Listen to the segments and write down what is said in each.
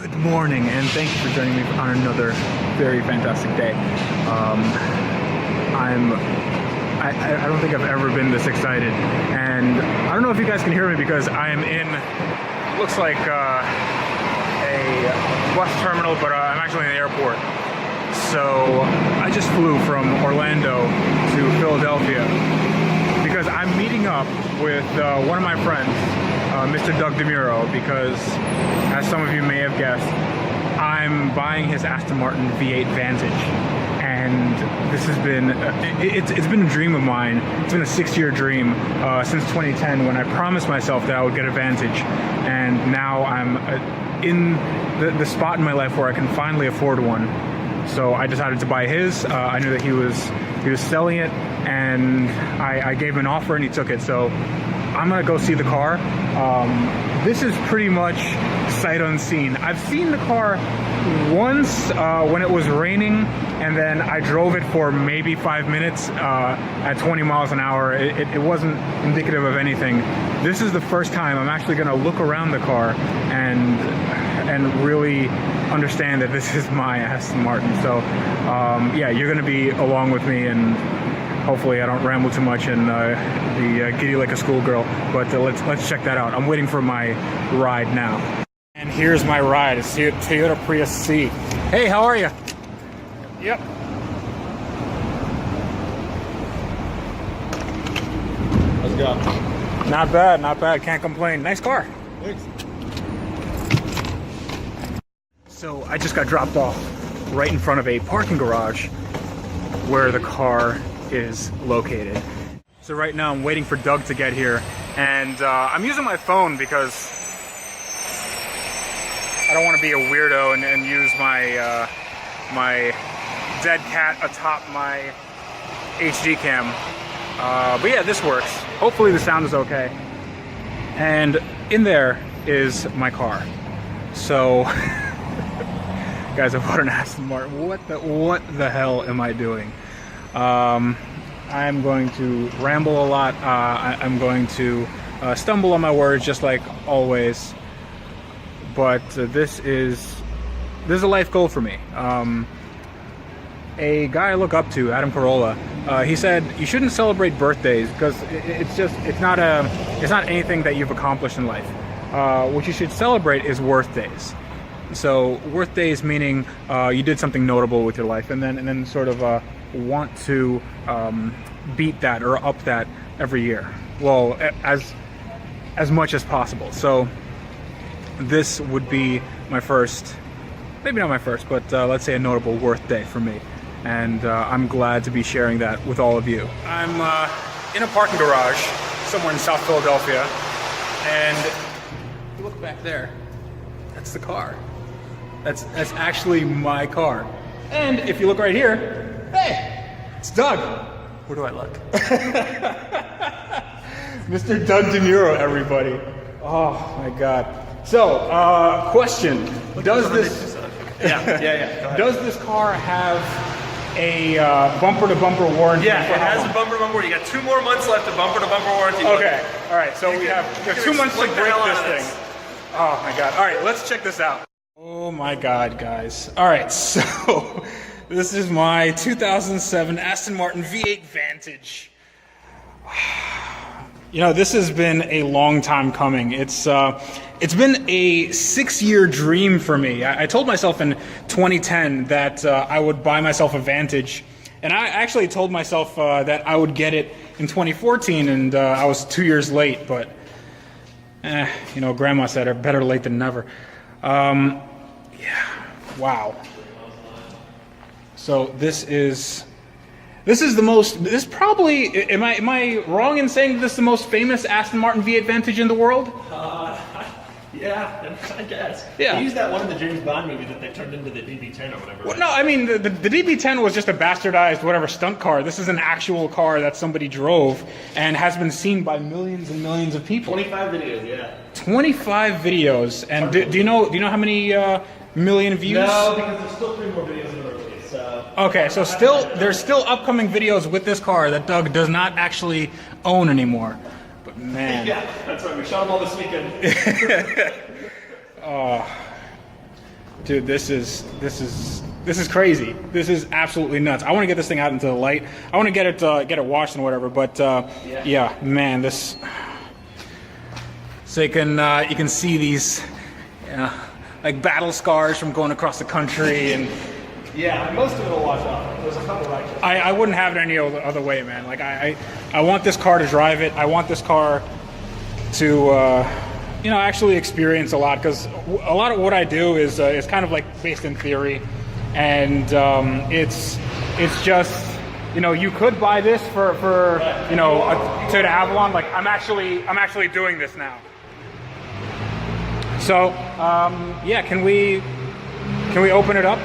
Good morning, and thank you for joining me on another very fantastic day. I don't think I've ever been this excited, and I don't know if you guys can hear me because I am in, looks like a bus terminal, but I'm actually in the airport. So I just flew from Orlando to Philadelphia because I'm meeting up with one of my friends, Mr. Doug DeMuro, because as some of you may have guessed, I'm buying his Aston Martin V8 Vantage, and this has been it's been a dream of mine. It's been a 6-year dream since 2010 when I promised myself that I would get a Vantage, and now I'm in the spot in my life where I can finally afford one. So I decided to buy his. I knew that he was selling it, and I gave him an offer and he took it. So I'm gonna go see the car. This is pretty much sight unseen. I've seen the car once when it was raining, and then I drove it for maybe 5 minutes at 20 miles an hour. It wasn't indicative of anything. This is the first time I'm actually gonna look around the car and really understand that this is my Aston Martin. So yeah, you're gonna be along with me, and hopefully I don't ramble too much and be giddy like a schoolgirl, but let's check that out. I'm waiting for my ride now. And here's my ride. It's the Toyota Prius C. Hey, how are you? Yep. How's it going? Not bad, not bad. Can't complain. Nice car. Thanks. So I just got dropped off right in front of a parking garage where the car is located. So right now I'm waiting for Doug to get here, and I'm using my phone because I don't want to be a weirdo and use my my dead cat atop my HD cam. But yeah, this works. Hopefully the sound is okay. And in there is my car. So guys, I bought an Aston Martin. What the hell am I doing? I'm going to ramble a lot. I'm going to stumble on my words just like always. But this is a life goal for me. A guy I look up to, Adam Carolla, he said you shouldn't celebrate birthdays because it's not anything that you've accomplished in life. What you should celebrate is worth days. So worth days meaning you did something notable with your life, and then sort of want to beat that or up that every year. Well, as much as possible. So this would be my first, maybe not my first, but let's say a notable worth day for me. And I'm glad to be sharing that with all of you. I'm in a parking garage somewhere in South Philadelphia, and if you look back there, that's the car. That's actually my car. And if you look right here, hey, it's Doug. Where do I look? Mr. Doug DeMuro, everybody. Oh my God. So, question: does this? Yeah. Does this car have a bumper-to-bumper warranty? Yeah, it has a bumper-to-bumper. You got 2 more months left of bumper-to-bumper warranty. Okay. All right. So we have 2 months to break this thing. Oh my God. All right. Let's check this out. Oh my God, guys. All right. So this is my 2007 Aston Martin V8 Vantage. You know, this has been a long time coming. It's been a 6-year dream for me. I told myself in 2010 that I would buy myself a Vantage, and I actually told myself that I would get it in 2014, and I was 2 years late. But you know, Grandma said, "Better late than never." Yeah. Wow. So this is the most, this probably, am I wrong in saying this is the most famous Aston Martin V8 Vantage in the world? Yeah, I guess. Yeah. They used that one in the James Bond movie that they turned into the DB10 or whatever. Well, no, I mean, the DB10 was just a bastardized whatever stunt car. This is an actual car that somebody drove and has been seen by millions and millions of people. 25 videos, yeah. 25 videos. And do you know how many million views? No, because there's still 3 more videos in the release. Okay, so there's still upcoming videos with this car that Doug does not actually own anymore. But man. Yeah, that's right. We shot them all this weekend. Dude, this is crazy. This is absolutely nuts. I want to get this thing out into the light. I want to get it washed and whatever. But yeah, man, this. So you can see these like battle scars from going across the country and. Yeah, most of it will wash off. There's a couple right here. I wouldn't have it any other way, man. Like I want this car to drive it. I want this car to actually experience a lot, because a lot of what I do is kind of like based in theory, and it's just you could buy this for Toyota Avalon. Like I'm actually doing this now. So yeah, can we open it up?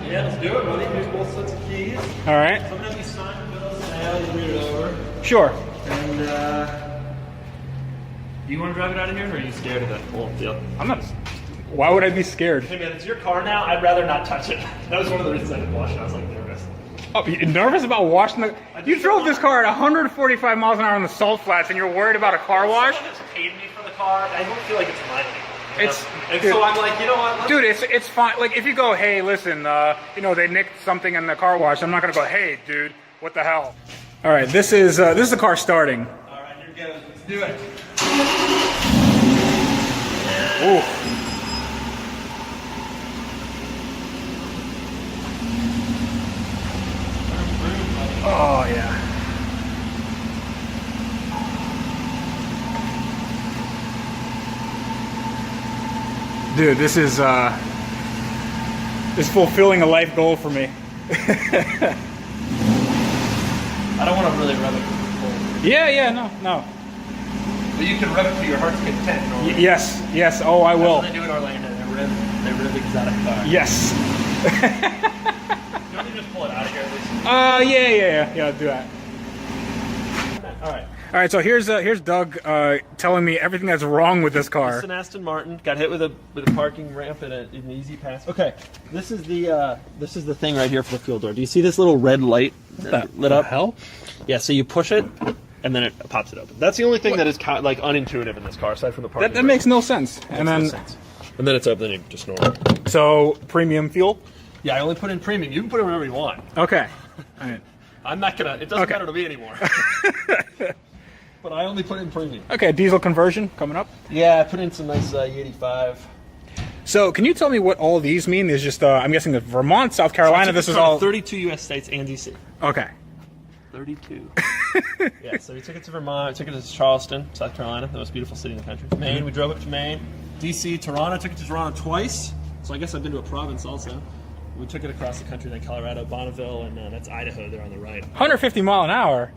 Yeah, let's do it, buddy. Here's both sets of keys. All right. Sometimes you sign the bills and you read it over. Sure. And do you want to drive it out of here, or are you scared of that whole deal? I'm not. Why would I be scared? Hey man, it's your car now. I'd rather not touch it. That was one of the reasons I didn't wash it. I was like nervous. Oh, you're nervous about washing the? You drove this car at 145 miles an hour on the salt flats, and you're worried about a car wash? Someone has paid me for the car. I don't feel like it's mine anymore. Dude, so I'm like, you know what? Dude, it's fine. Like if you go, hey, listen, they nicked something in the car wash. I'm not gonna go, hey, dude, what the hell? All right, this is the car starting. All right, here goes. Let's do it. Ooh. Oh yeah. Dude, this is fulfilling a life goal for me. I don't want to really rev it. Yeah, no. But you can rev it to your heart's content. Yes. Oh, I will. That's what they do in Orlando. They rev exotic cars. Yes. You want me to just pull it out of here at least? Yeah. Do that. All right. So here's Doug telling me everything that's wrong with this car. It's an Aston Martin. Got hit with a parking ramp in an easy pass. Okay, this is the thing right here for the fuel door. Do you see this little red light lit up? Hell? Yeah. So you push it, and then it pops it open. That's the only thing that is like unintuitive in this car, aside from the parking. That makes no sense. And then it's open. Then you just normal. So premium fuel. Yeah, I only put in premium. You can put in whatever you want. Okay. All right. I'm not gonna. It doesn't matter to me anymore. But I only put in premium. Okay, diesel conversion coming up. Yeah, I put in some nice E85. So, can you tell me what all these mean? There's just, I'm guessing that Vermont, South Carolina, this is all 32 U.S. states and D.C. Okay. 32. Yeah, so we took it to Vermont, we took it to Charleston, South Carolina, the most beautiful city in the country. Maine, we drove it to Maine. D.C., Toronto, took it to Toronto twice. So I guess I've been to a province also. We took it across the country, then Colorado, Bonneville, and that's Idaho there on the right. 150 mile an hour.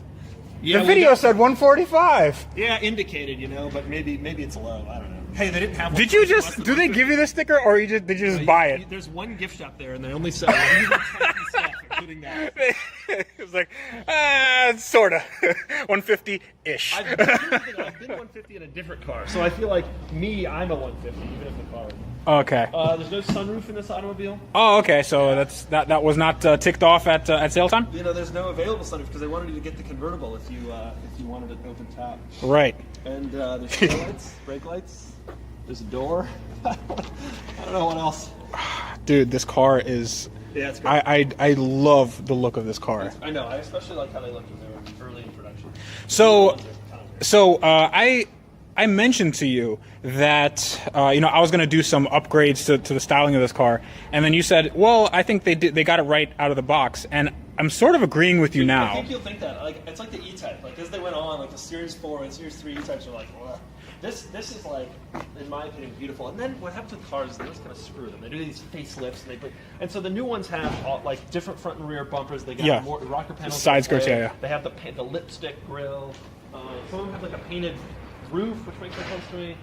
Yeah, the video said 145. Yeah, indicated, but maybe it's low. I don't know. Hey, they didn't have one. Did you just, do they give you the sticker, or did you just buy it? There's one gift shop there, and they only sell 110 stuff, including that. It's like, sorta. 150-ish. I've been 150 in a different car, so I feel like I'm a 150, even if the car isn't. Okay. There's no sunroof in this automobile. Oh, okay. So that was not ticked off at sale time. There's no available sunroof because they wanted you to get the convertible if you wanted an open top. Right. And there's tail lights, brake lights. There's a door. I don't know what else. Dude, this car is. Yeah, it's great. I love the look of this car. I know. I especially like how they looked when they were early in production. So I mentioned to you that I was going to do some upgrades to the styling of this car, and then you said, "Well, I think they got it right out of the box," and I'm sort of agreeing with you now. I think you'll think that. Like it's like the E-Type. Like as they went on, like the Series 4 and Series 3 E-Types are like, ugh. This is like, in my opinion, beautiful. And then what happens with cars is they just kind of screw them. They do these facelifts, and so the new ones have all, like different front and rear bumpers. They got more rocker panels, side skirts, yeah. They have the lipstick grille. Some of them have like a painted roof, which makes sense to me.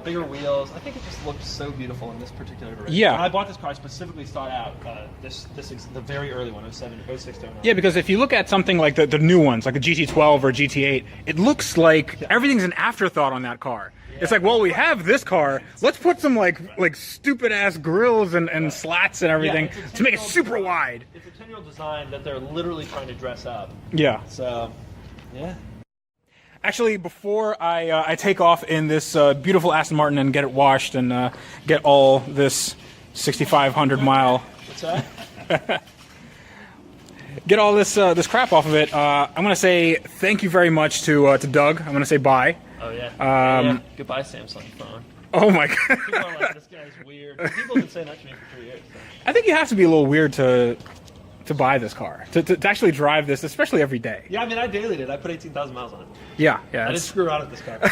Bigger wheels. I think it just looks so beautiful in this particular version. Yeah. When I bought this car, I specifically sought out the very early one, 06 to 09. Yeah, because if you look at something like the new ones, like a GT12 or GT8, it looks like everything's an afterthought on that car. Yeah. It's like, well, we have this car. Let's put some like stupid ass grills and slats and everything to make it super wide. It's a 10-year-old design that they're literally trying to dress up. Yeah. So, yeah. Actually, before I take off in this beautiful Aston Martin and get it washed and get all this 6,500 mile. What's that? Get all this this crap off of it. I'm gonna say thank you very much to Doug. I'm gonna say bye. Oh yeah. Goodbye, Samsung phone. Oh my god. People are like, this guy's weird. People have been saying that to me for 3 years. So. I think you have to be a little weird to buy this car, to actually drive this, especially every day. Yeah, I mean, I daily did. I put 18,000 miles on it. Yeah. I didn't screw around with this car. The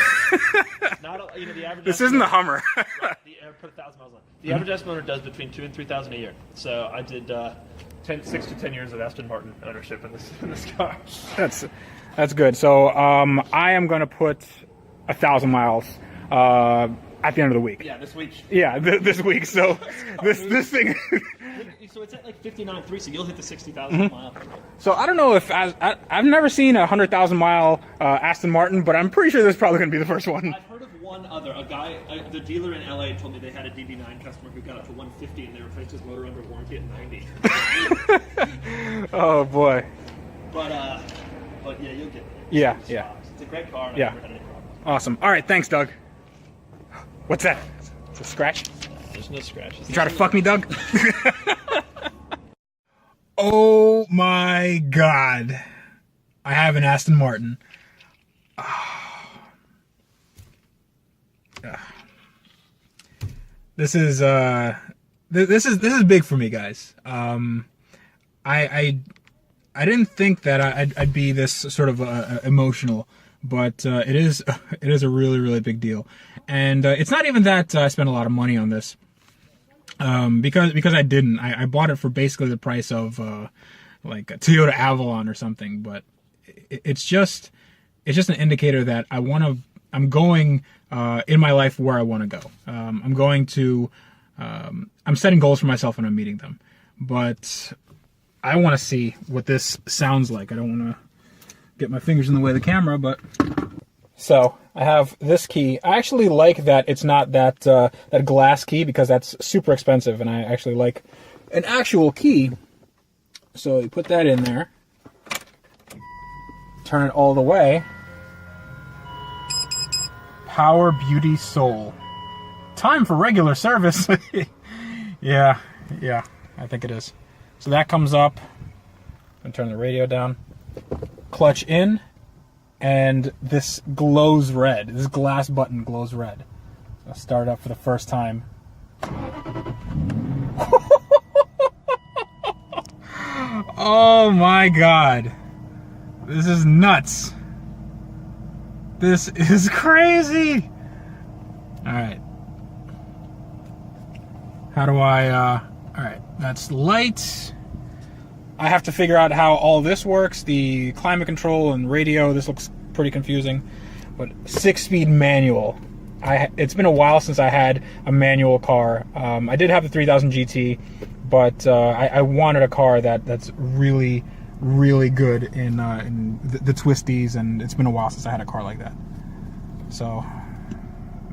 average. This isn't the Hummer. Right, I put 1,000 miles on it. The average Aston owner does between 2,000 and 3,000 a year. So I did 6 to 10 years of Aston Martin ownership in this car. That's good. So I am going to put 1,000 miles at the end of the week. Yeah, this week. Yeah, this week. So this thing. So it's at like 59.3, so you'll hit the 60,000 mile. So I don't know if I've never seen a 100,000 mile Aston Martin, but I'm pretty sure this is probably going to be the first one. I've heard of one other. A guy, the dealer in LA told me they had a DB9 customer who got up to 150 and they replaced his motor under warranty at 90. Oh boy. But yeah, you'll get there. Yeah. It's a great car. And Yeah. I've never had any problems. Awesome. All right, thanks, Doug. What's that? It's a scratch? There's no scratches. You try to fuck me, Doug? Oh my god. I have an Aston Martin. This is big for me, guys. I didn't think that I'd be this sort of emotional, but it is a really big deal. And it's not even that I spent a lot of money on this. Because I didn't. I bought it for basically the price of like a Toyota Avalon or something. But it's just an indicator that I'm going in my life where I want to go. I'm setting goals for myself and I'm meeting them. But I want to see what this sounds like. I don't want to get my fingers in the way of the camera, but. So I have this key. I actually like that it's not that that glass key because that's super expensive, and I actually like an actual key. So you put that in there, turn it all the way. Power, beauty, soul. Time for regular service. yeah, I think it is. So that comes up. I'm gonna turn the radio down. Clutch in. And this glows red. This glass button glows red. So I'll start it up for the first time. Oh my god. This is nuts. This is crazy. Alright. How do I, alright, that's light. I have to figure out how all this works, the climate control and radio. This looks pretty confusing, but 6-speed manual. It's been a while since I had a manual car. I did have the 3000 GT, but I wanted a car that's really good in the twisties, and it's been a while since I had a car like that. So,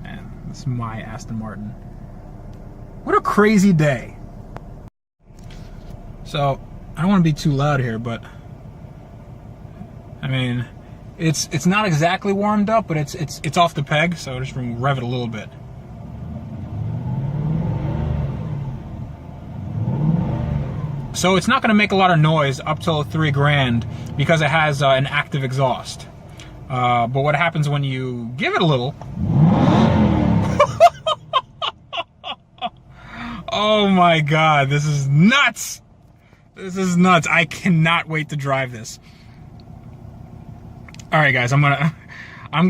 man, this is my Aston Martin. What a crazy day. So, I don't want to be too loud here, but I mean, it's not exactly warmed up, but it's off the peg, so just rev it a little bit. So it's not going to make a lot of noise up till $3,000 because it has an active exhaust. But what happens when you give it a little? Oh my god, this is nuts! This is nuts. I cannot wait to drive this. All right, guys, I'm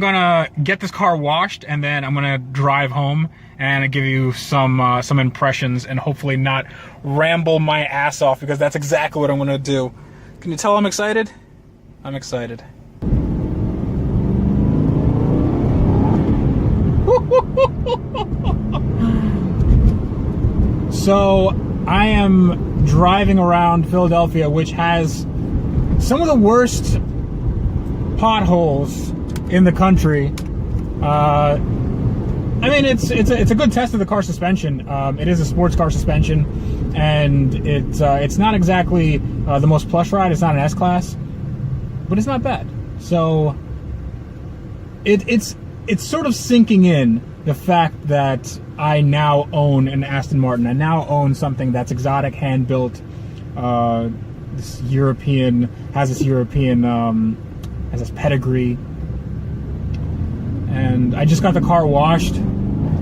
gonna get this car washed, and then I'm gonna drive home and give you some impressions, and hopefully not ramble my ass off, because that's exactly what I'm gonna do. Can you tell I'm excited? I'm excited. So I am driving around Philadelphia, which has some of the worst potholes in the country. I mean, it's a good test of the car suspension. It is a sports car suspension, and it's not exactly the most plush ride. It's not an S-Class, but it's not bad. So it's it's sort of sinking in, the fact that I now own an Aston Martin. I now own something that's exotic, hand-built, this European, has this pedigree. And I just got the car washed.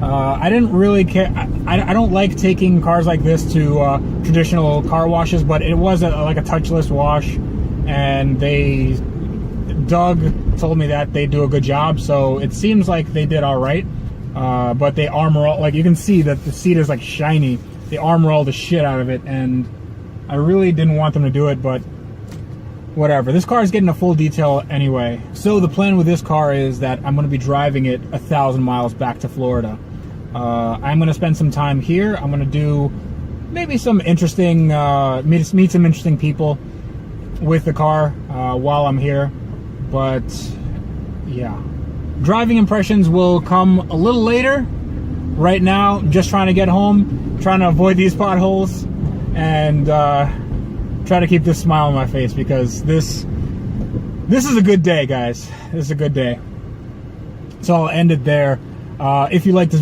I didn't really care. I don't like taking cars like this to traditional car washes, but it was like a touchless wash, and Doug told me that they do a good job, so it seems like they did all right. But they armor all, like you can see that the seat is like shiny. They armor all the shit out of it, and I really didn't want them to do it, but whatever. This car is getting a full detail anyway. So the plan with this car is that I'm going to be driving it 1,000 miles back to Florida. I'm going to spend some time here. I'm going to do maybe some interesting, meet some interesting people with the car while I'm here. But yeah, driving impressions will come a little later. Right now, I'm just trying to get home, trying to avoid these potholes, and try to keep this smile on my face, because this is a good day, guys. This is a good day. So I'll end it there. If you like this